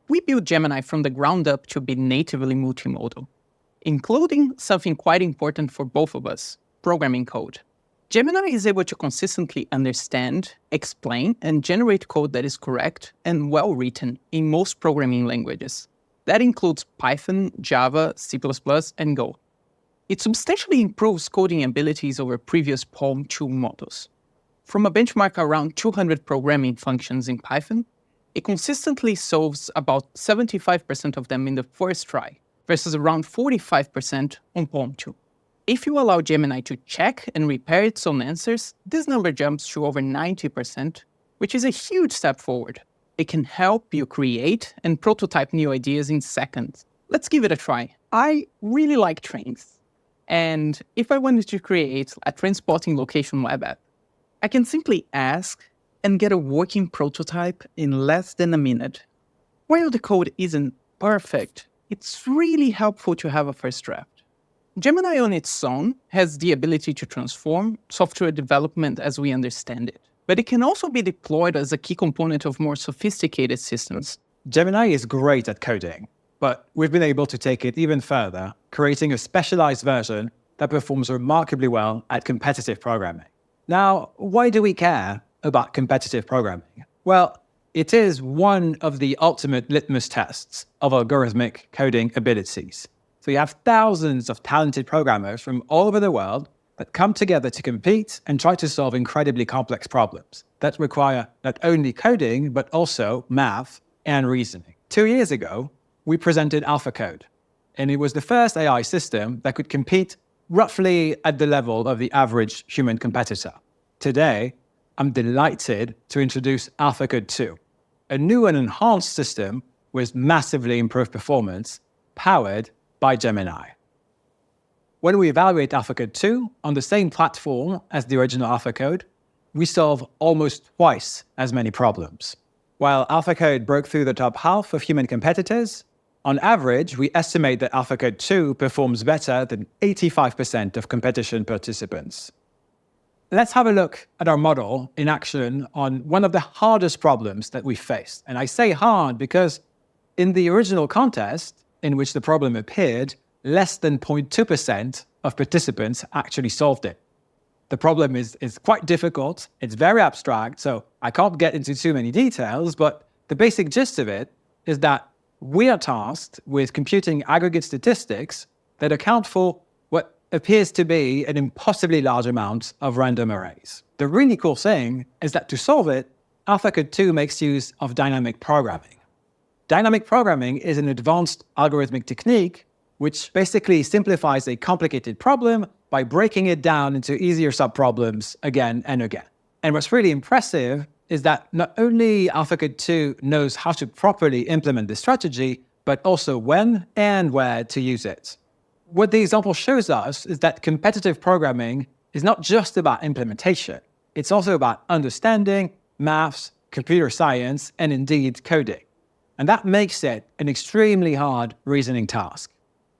We built Gemini from the ground up to be natively multimodal, including something quite important for both of us, programming code. Gemini is able to consistently understand, explain, and generate code that is correct and well-written in most programming languages. That includes Python, Java, C++, and Go. It substantially improves coding abilities over previous PaLM 2 models. From a benchmark around 200 programming functions in Python, it consistently solves about 75% of them in the first try, versus around 45% on PaLM 2. If you allow Gemini to check and repair its own answers, this number jumps to over 90%, which is a huge step forward. It can help you create and prototype new ideas in seconds. Let's give it a try. I really like trains. And if I wanted to create a train spotting location web app, I can simply ask and get a working prototype in less than a minute. While the code isn't perfect, it's really helpful to have a first draft. Gemini on its own has the ability to transform software development as we understand it, but it can also be deployed as a key component of more sophisticated systems. Gemini is great at coding, but we've been able to take it even further, creating a specialized version that performs remarkably well at competitive programming. Now, why do we care about competitive programming? Well, it is one of the ultimate litmus tests of algorithmic coding abilities. So you have thousands of talented programmers from all over the world that come together to compete and try to solve incredibly complex problems that require not only coding, but also math and reasoning. 2 years ago, we presented AlphaCode, and it was the first AI system that could compete roughly at the level of the average human competitor. Today, I'm delighted to introduce AlphaCode 2, a new and enhanced system with massively improved performance, powered by Gemini. When we evaluate AlphaCode 2 on the same platform as the original AlphaCode, we solve almost twice as many problems. While AlphaCode broke through the top half of human competitors, on average, we estimate that AlphaCode 2 performs better than 85% of competition participants. Let's have a look at our model in action on one of the hardest problems that we faced. And I say hard because in the original contest, in which the problem appeared, less than 0.2% of participants actually solved it. The problem is quite difficult, it's very abstract, so I can't get into too many details, but the basic gist of it is that we are tasked with computing aggregate statistics that account for what appears to be an impossibly large amount of random arrays. The really cool thing is that to solve it, AlphaCode 2 makes use of dynamic programming. Dynamic programming is an advanced algorithmic technique which basically simplifies a complicated problem by breaking it down into easier subproblems again and again. And what's really impressive is that not only AlphaCode 2 knows how to properly implement this strategy, but also when and where to use it. What the example shows us is that competitive programming is not just about implementation. It's also about understanding, maths, computer science, and indeed coding. And that makes it an extremely hard reasoning task.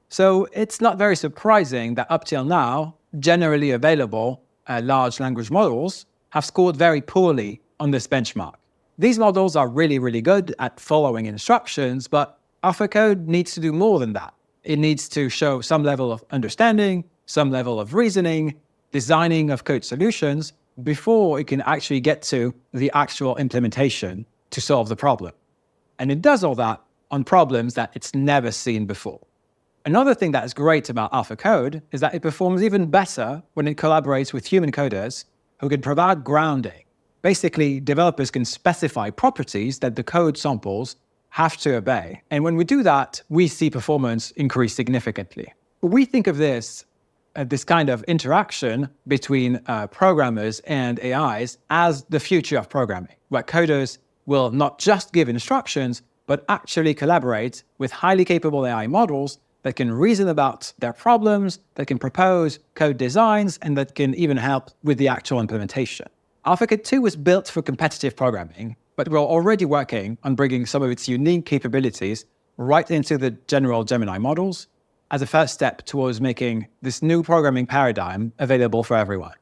So it's not very surprising that up till now, generally available large language models have scored very poorly on this benchmark. These models are really good at following instructions, but AlphaCode needs to do more than that. It needs to show some level of understanding, some level of reasoning, designing of code solutions before it can actually get to the actual implementation to solve the problem. And it does all that on problems that it's never seen before. Another thing that is great about AlphaCode is that it performs even better when it collaborates with human coders who can provide grounding. Basically, developers can specify properties that the code samples have to obey. And when we do that, we see performance increase significantly. We think of this kind of interaction between programmers and AIs as the future of programming, where coders will not just give instructions, but actually collaborate with highly capable AI models that can reason about their problems, that can propose code designs, and that can even help with the actual implementation. AlphaCode 2 was built for competitive programming, but we're already working on bringing some of its unique capabilities right into the general Gemini models as a first step towards making this new programming paradigm available for everyone.